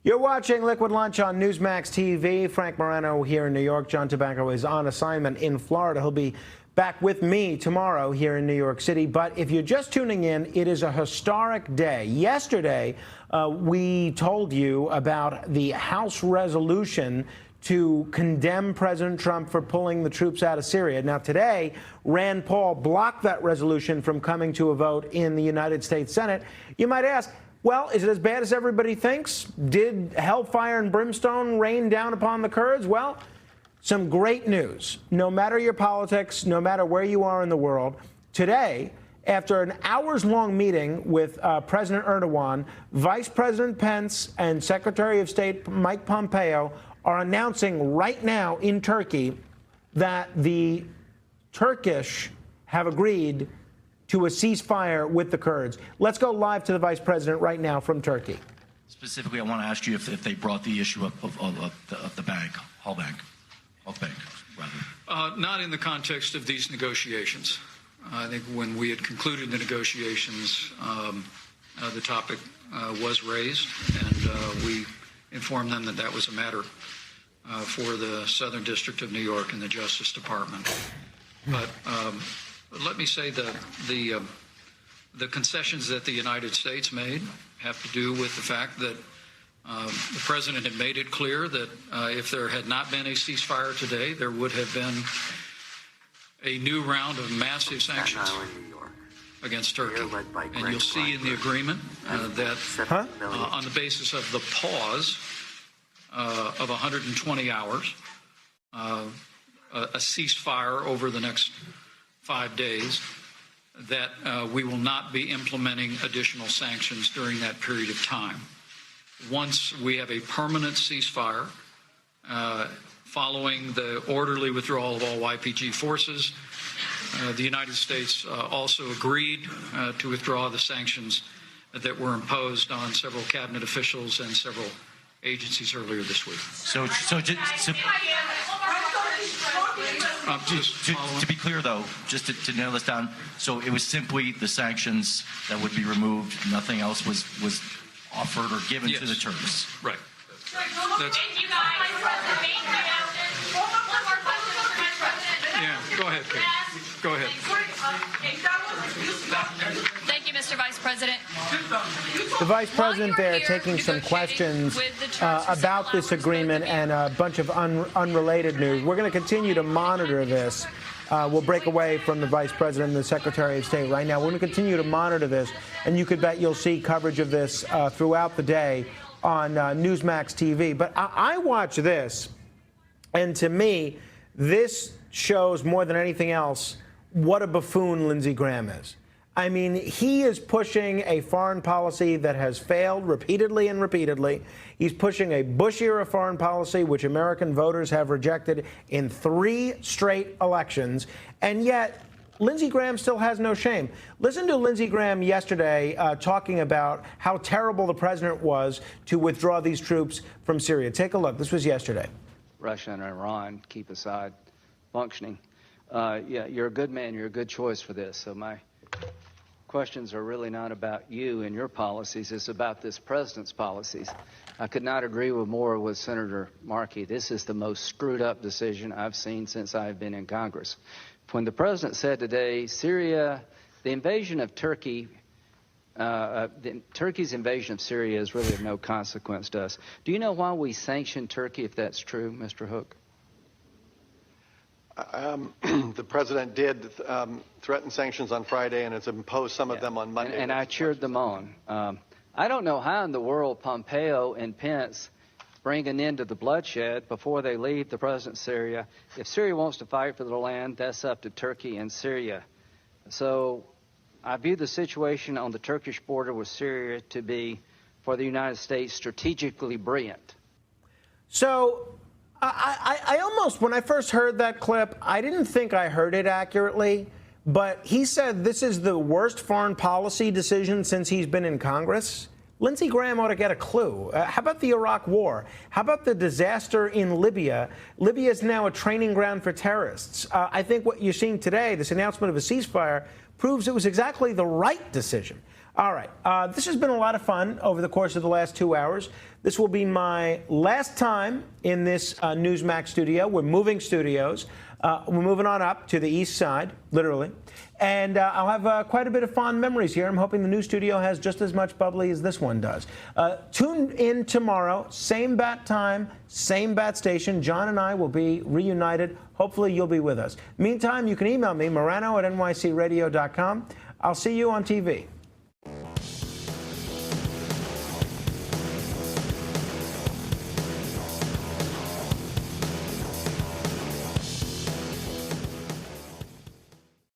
You're watching Liquid Lunch on Newsmax TV. Frank Moreno here in New York. John Tabacco is on assignment in Florida. He'll be back with me tomorrow here in New York City. But if you're just tuning in, it is a historic day. Yesterday, we told you about the House resolution to condemn President Trump for pulling the troops out of Syria. Now, today, Rand Paul blocked that resolution from coming to a vote in the United States Senate. You might ask, well, is it as bad as everybody thinks? Did hellfire and brimstone rain down upon the Kurds? Well, some great news. No matter your politics, no matter where you are in the world, today, after an hours-long meeting with President Erdogan, Vice President Pence and Secretary of State Mike Pompeo are announcing right now in Turkey that the Turkish have agreed to a ceasefire with the Kurds. Let's go live to the Vice President right now from Turkey. Specifically, I want to ask you if they brought the issue up of the bank, Hall Bank, rather. Not in the context of these negotiations. I think when we had concluded the negotiations, the topic was raised, and we informed them that that was a matter for the Southern District of New York and the Justice Department. But let me say that the concessions that the United States made have to do with the fact that the President had made it clear that if there had not been a ceasefire today, there would have been a new round of massive sanctions against Turkey. And you'll see in the agreement that on the basis of the pause of 120 hours, a ceasefire over the next 5 days, that we will not be implementing additional sanctions during that period of time. Once we have a permanent ceasefire, following the orderly withdrawal of all YPG forces, the United States also agreed to withdraw the sanctions that were imposed on several cabinet officials and several agencies earlier this week. To be clear, though, just to nail this down, so it was simply the sanctions that would be removed. Nothing else was offered or given to the Turks. Right. Yeah, go ahead, Kate. Go ahead. Thank you, Mr. Vice President. The Vice President there taking some questions about this agreement and a bunch of unrelated news. We're going to continue to monitor this. We'll break away from the Vice President and the Secretary of State right now. We're going to continue to monitor this, and you could bet you'll see coverage of this throughout the day on Newsmax TV. But I watch this, and to me, this shows more than anything else what a buffoon Lindsey Graham is. I mean, he is pushing a foreign policy that has failed repeatedly and repeatedly. He's pushing a Bush-era foreign policy, which American voters have rejected in 3 straight elections. And yet, Lindsey Graham still has no shame. Listen to Lindsey Graham yesterday talking about how terrible the president was to withdraw these troops from Syria. Take a look. This was yesterday. Russia and Iran keep aside functioning. Yeah, you're a good man. You're a good choice for this. So my questions are really not about you and your policies. It's about this president's policies. I could not agree more with Senator Markey. This is the most screwed up decision I've seen since I've been in Congress. When the president said today, Syria, the invasion of Turkey, Turkey's invasion of Syria is really of no consequence to us. Do you know why we sanction Turkey, if that's true, Mr. Hook? The president did threaten sanctions on Friday and has imposed some of them on Monday. And I cheered them on. I don't know how in the world Pompeo and Pence bring an end to the bloodshed before they leave the president of Syria. If Syria wants to fight for their land, that's up to Turkey and Syria. So I view the situation on the Turkish border with Syria to be, for the United States, strategically brilliant. So I almost, when I first heard that clip, I didn't think I heard it accurately, but he said this is the worst foreign policy decision since he's been in Congress. Lindsey Graham ought to get a clue. How about the Iraq War? How about the disaster in Libya? Libya is now a training ground for terrorists. I think what you're seeing today, this announcement of a ceasefire, proves it was exactly the right decision. All right. This has been a lot of fun over the course of the last 2 hours. This will be my last time in this Newsmax studio. We're moving studios. We're moving on up to the east side, literally. And I'll have quite a bit of fond memories here. I'm hoping the new studio has just as much bubbly as this one does. Tune in tomorrow, same bat time, same bat station. John and I will be reunited. Hopefully you'll be with us. Meantime, you can email me, Morano@nycradio.com. I'll see you on TV.